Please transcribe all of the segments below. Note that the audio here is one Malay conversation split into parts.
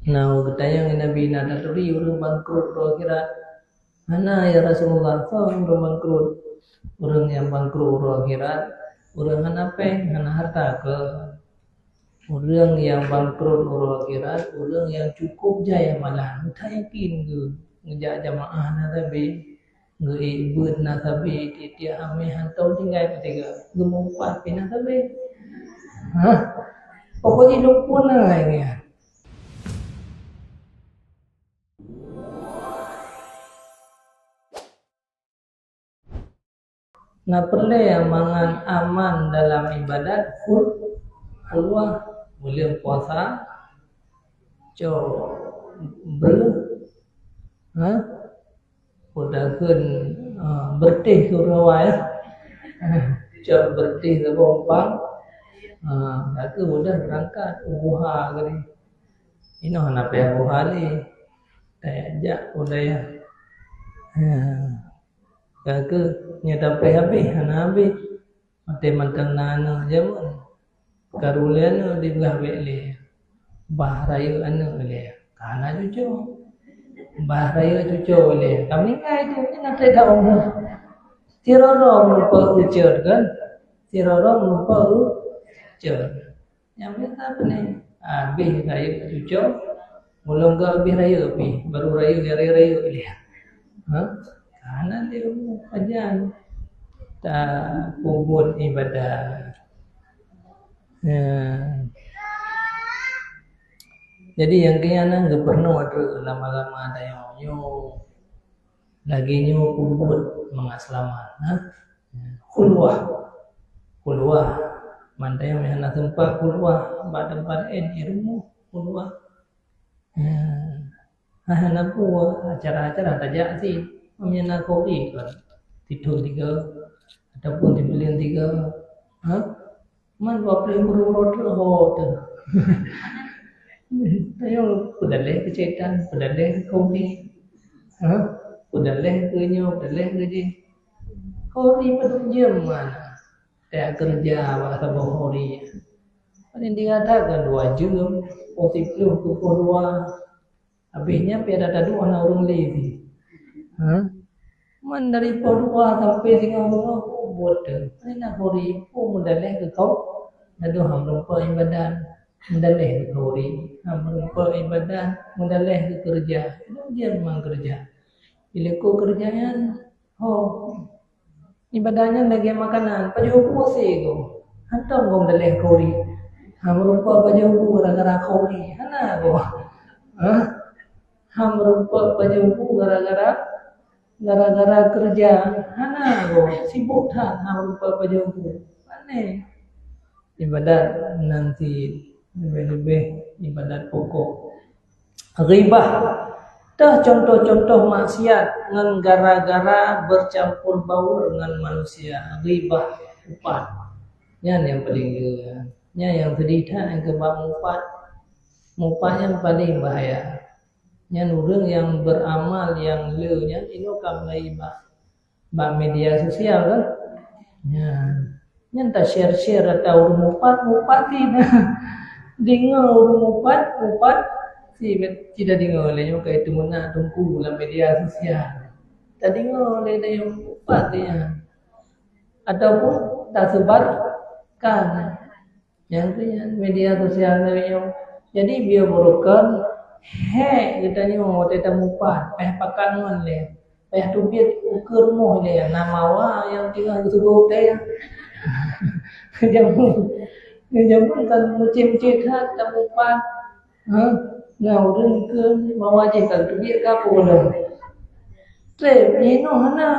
Nah, ketayang Nabi nadaturi urang bangkrut roh akhirat. Mana ya Rasulullah kau urang bangkrut. Urang yang bangkrut roh akhirat, urang hana peng, hana harta ke. Urang yang bangkrut roh akhirat, urang yang cukup jaya malah. Tak yakin ke ngejak jamaah na tabi. Ngeibut na tabi tiap ame hantau tinggal ketiga. Gemumpat pina tabi. Hah? Pokoknya hidup pun lah ini. Nah perlu yang mangan aman dalam ibadat keluar boleh puasa udahan bertih surawai bertih sebompang aku udah berangkat ubuha gini ini hana pe ubuha ni tajak udah ya aku nyata pe habis hana habis mati mantan nana jamun karulian di belah beli bahrayu anu le kana cucu bahrayu cucu le kami kai tu ni nak tak umur tiroro lupa ujar kan tiroro lupa ujar yang kita apa ni habis rayu cucu mulung ke habis rayu api baru rayu rayu dia kana dia ajan tak kubur ibadah. Jadi yang kaya nggak pernah ada lama-lama ada yang lagi nyu kubur mengaslaman, kulwah, mantai yang mana tempat kulwah, tempat ilmu kulwah, hana pun acara-acara tajak sih, menyana kopi kan, tidur 3 ataupun dibelian 3, man bapre murut hot. Tayo pedaleh kecetan, pedaleh kopi, pedaleh kenyo, pedaleh kerja. Kopi peduk jam mana? Tak kerja bahasa bohori. Paling dikatakan 2 jam, posipluh ke kedua. Habisnya pada ada 2 orang lagi. Man dari kedua sampai 3 orang buat. Ini nak hori pun pedaleh ke kau. Aduh hampa ibadah. Mendalih ke kori, hampa ibadah, mendalih ke kerja. Dia memang kerja. Bila kau kerjanya, ibadahnya lagi makanan. Paju puasi kau, hantar kau mendalih kori. Hampa paju gara-gara kori, hana kau. Hampa paju gara-gara kerja, hana kau. Sibuk tak hampa paju aneh. Ibadat nanti lebih ibadat pokok. Ghibah. Dah contoh-contoh maksiat ngan gara-gara bercampur baur dengan manusia. Ghibah 4. Yang paling yang kedita yang kebab 4 yang paling bahaya. Yang orang yang beramal yang leunya ino kam ghibah. Ba media sosial kan? Yang tak share atau mupat tidak. Dengar mupat si tidak dengar oleh yang kayak itu mana tunggu dalam media sosial. Tak dengar oleh yang mupat dia. Ataupun tak sebarkan yang tu yang media sosial yang jadi dia berukan katanya mau tetap mupat pakan oleh tu dia ukur moh dia nama wa yang tinggal tu dia. Jangan kan musim cekat temupan, ngau ke bawa je kan tu dia kapu dah. Ini hana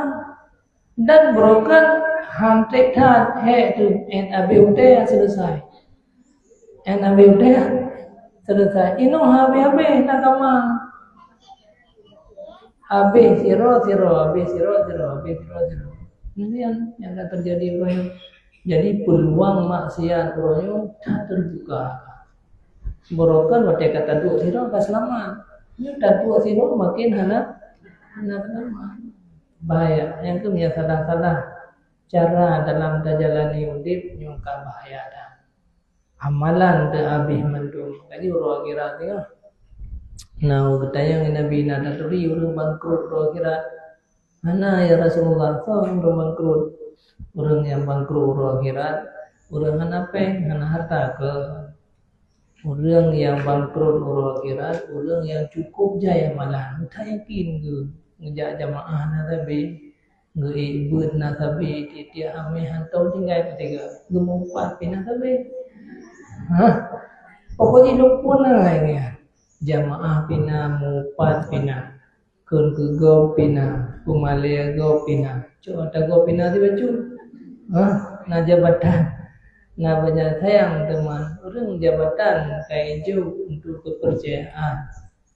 dan broken hantek than tu NABUD selesai. NABUD selesai. Ino habis nakama. Habis zero. Ini yang akan terjadi rohnya. Jadi peluang maksiat rohnya tak terbuka. Borokan waktu kata dua zero tak selamat. Ini dah 2 zero makin hana selamat. Bahaya. Yang tu dia salah-salah cara dalam terjalani hidup nyungka bahaya dah. Amalan dah habis mendung. Jadi orang kira tengok Nah, katanya Nabi Nadaturi orang bangkrut roh akhirat. Mana ya Rasulullah orang bangkrut. Orang yang bangkrut roh akhirat, orang hana peng, hana harta ke. Orang yang bangkrut roh akhirat, orang yang cukup jaya malah. Tak yakin ke ngejak jamaah na tabi, ngeibut na tabi, tiap ame hantau tinggal ketiga, gemumpat pina tabi. Pokoknya lupa lah ini. Jamaah pina, mupat pina, kun ke go pina, kumalia go pina, cuma ada go pina di baju. Na jabatan, na banyak sayang teman, orang jabatan kayak hijau untuk kepercayaan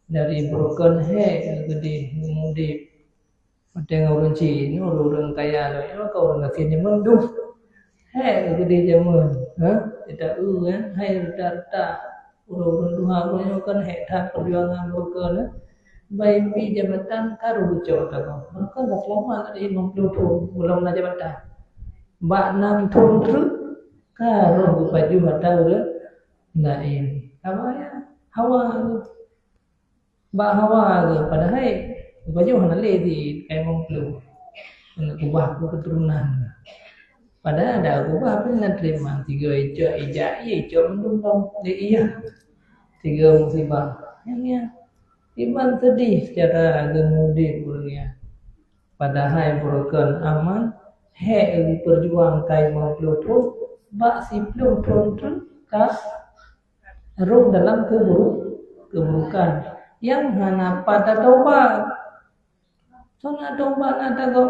dari broken head gede mudi. Macam orang Cina, orang kaya lah, kau orang sini mendung, head gede jaman, tidak kan, hai rata. Orang dua orang kan hektar perjuangan broken, baik pi jabatan karu bucok tak kau, mereka dah lama tadi 50 tahun belum nak jabatan. Bak 6 tahun tu, karu baju atau dah, nak ini, apa ya, hawa, bak hawa ke, padahal baju hana ledi kayak 50, nak ubah keturunan. Padahal ada ubah pun nak terima 3 ijak mendung dong, iya. 3 musibah. Yang iman sedih secara gemudi dunia. Padahal broken aman, berjuang kai mau tu, bak si tu ka rum dalam keburukan. Yang hana pada taubat. So nak taubat nak tahu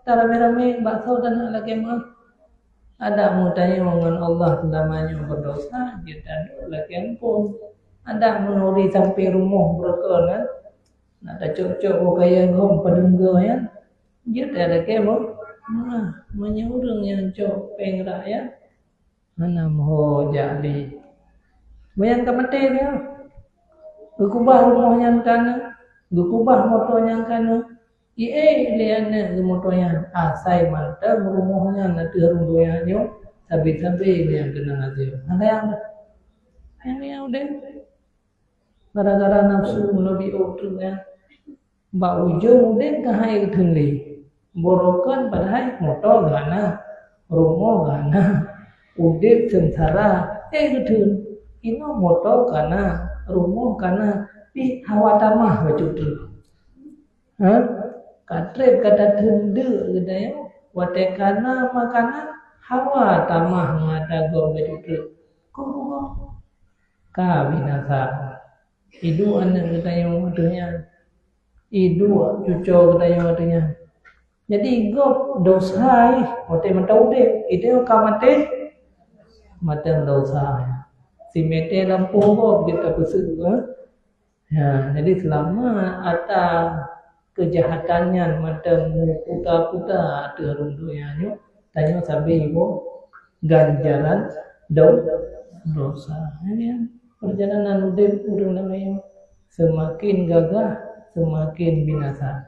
rame-rame bakso dan lagi mah. Ada mudahnya dengan Allah namanya berdosa, kita lagi pun. Ada menuri sampai rumah berkenan, ada cocok kaya gom penunggu ya, dia ada kemo, menyurung yang cok pengraya, mana mau jadi, bayang kemati dia, gukubah rumahnya kana, gukubah motornya kana, liane motornya, asai mantap rumahnya nanti rumahnya nyo, sabi-sabi yang kena nanti, ada yang udah. Gara-gara nafsu melobi oktu ya, bak ujung mungkin kahai ketuli, borokan padahal motor gana, rumah gana, udip sengsara, ketun, ino motor gana, rumah gana, pi hawa tamah baju tu, katre kata tendu gedaya, wate kana makanan hawa tamah ngada go baju tu, kau kabinasa. Idu anak katanya matanya, idu cucu katanya matanya. Jadi gop dosa, mati matau deh, itu kamate mata dosa. Si mete lampu gop kita besar, ya. Jadi selama ada kejahatannya mata puta terundunya, tanya sabi ibu ganjaran dosa. Ya. Perjalanan hidup orang namanya semakin gagah, semakin binasa.